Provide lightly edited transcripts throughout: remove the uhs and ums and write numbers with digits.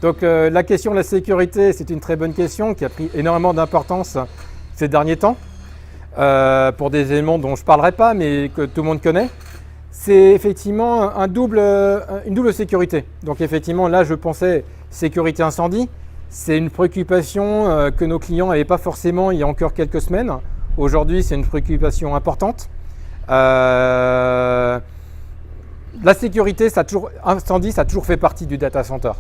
Donc la question de la sécurité, c'est une très bonne question qui a pris énormément d'importance ces derniers temps, pour des éléments dont je ne parlerai pas, mais que tout le monde connaît. C'est effectivement une double sécurité. Donc effectivement, là, je pensais sécurité incendie. C'est une préoccupation que nos clients n'avaient pas forcément il y a encore quelques semaines. Aujourd'hui, c'est une préoccupation importante. La sécurité, incendie, ça a toujours fait partie du data center.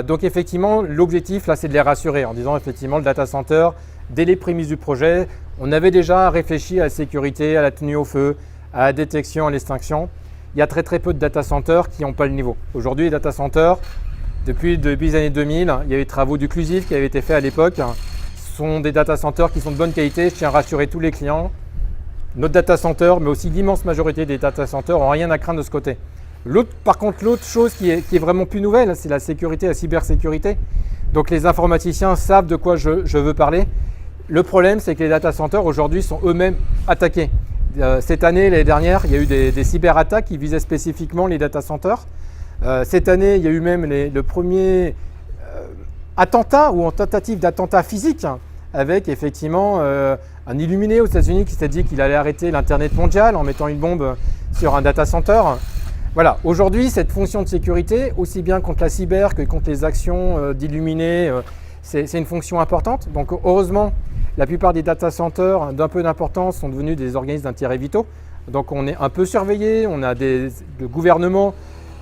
Donc effectivement, l'objectif là, c'est de les rassurer en disant effectivement le data center, dès les prémices du projet, on avait déjà réfléchi à la sécurité, à la tenue au feu, à la détection, à l'extinction. Il y a très peu de data centers qui n'ont pas le niveau. Aujourd'hui, les data centers, depuis les années 2000, il y a eu des travaux d'Occlusive qui avaient été faits à l'époque. Ce sont des data centers qui sont de bonne qualité. Je tiens à rassurer tous les clients. Notre data center, mais aussi l'immense majorité des data centers, n'ont rien à craindre de ce côté. Par contre, l'autre chose qui est vraiment plus nouvelle, c'est la sécurité, la cybersécurité. Donc les informaticiens savent de quoi je veux parler. Le problème, c'est que les data centers aujourd'hui sont eux-mêmes attaqués. Cette année, l'année dernière, il y a eu des cyberattaques qui visaient spécifiquement les data centers. Cette année, il y a eu même le premier attentat ou en tentative d'attentat physique avec effectivement un illuminé aux États-Unis qui s'est dit qu'il allait arrêter l'Internet mondial en mettant une bombe sur un data center. Voilà, aujourd'hui, cette fonction de sécurité, aussi bien contre la cyber que contre les actions d'illuminés, c'est une fonction importante. Donc heureusement, la plupart des data centers d'un peu d'importance sont devenus des organismes d'intérêt vitaux. Donc on est un peu surveillé, on a le gouvernement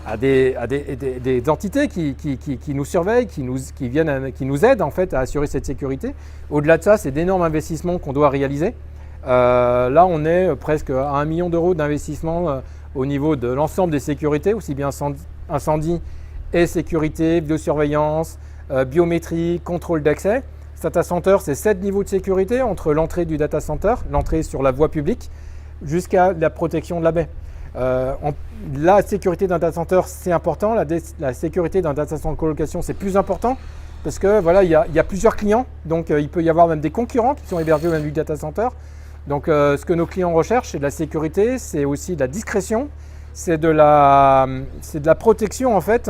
a des entités qui nous surveillent, qui nous aident en fait à assurer cette sécurité. Au-delà de ça, c'est d'énormes investissements qu'on doit réaliser. Là, on est presque à 1 million d'euros d'investissement au niveau de l'ensemble des sécurités, aussi bien incendie et sécurité, biosurveillance, biométrie, contrôle d'accès. Data center, c'est 7 niveaux de sécurité entre l'entrée du data center, l'entrée sur la voie publique, jusqu'à la protection de la baie. La sécurité d'un data center, c'est important. La sécurité d'un data center de colocation, c'est plus important parce que voilà, il y a plusieurs clients, donc il peut y avoir même des concurrents qui sont hébergés au même du data center. Donc ce que nos clients recherchent, c'est de la sécurité, c'est aussi de la discrétion, c'est de la protection en fait,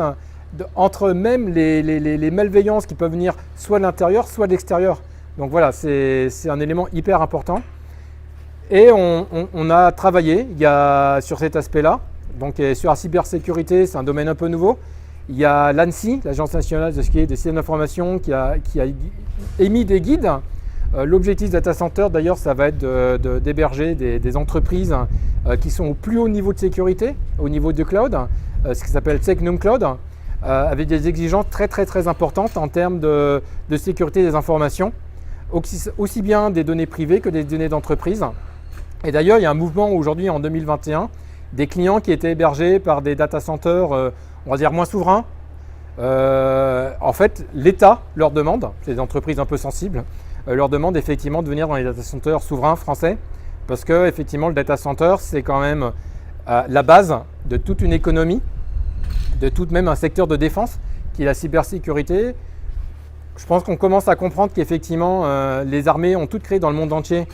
entre même les malveillances qui peuvent venir soit de l'intérieur, soit de l'extérieur. Donc voilà, c'est un élément hyper important. Et on a travaillé sur cet aspect-là. Donc sur la cybersécurité, c'est un domaine un peu nouveau. Il y a l'ANSSI, l'Agence nationale des systèmes d'information, qui a émis des guides. L'objectif data center, d'ailleurs, ça va être d'héberger des entreprises qui sont au plus haut niveau de sécurité, au niveau du cloud, ce qui s'appelle Secnum Cloud, avec des exigences très importantes en termes de sécurité des informations, aussi bien des données privées que des données d'entreprise. Et d'ailleurs, il y a un mouvement aujourd'hui en 2021, des clients qui étaient hébergés par des data centers, on va dire moins souverains. En fait, l'État leur demande, c'est des entreprises un peu sensibles, leur demande effectivement de venir dans les data centers souverains français, parce que effectivement le data center, c'est quand même la base de toute une économie, de tout même un secteur de défense qui est la cybersécurité. Je pense qu'on commence à comprendre qu'effectivement les armées ont toutes créé dans le monde entier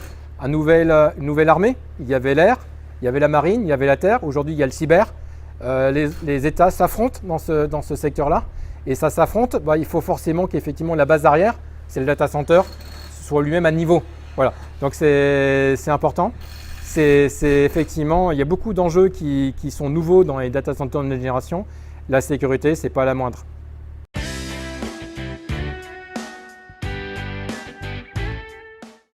une nouvelle armée. Il y avait l'air, il y avait la marine, il y avait la terre. Aujourd'hui, il y a le cyber. Les États s'affrontent dans ce secteur-là. Et ça s'affronte, il faut forcément qu'effectivement la base arrière, c'est le data center, soit lui-même à niveau. Voilà. Donc c'est important. C'est effectivement, il y a beaucoup d'enjeux qui sont nouveaux dans les data centers de nouvelle génération. La sécurité, ce n'est pas la moindre.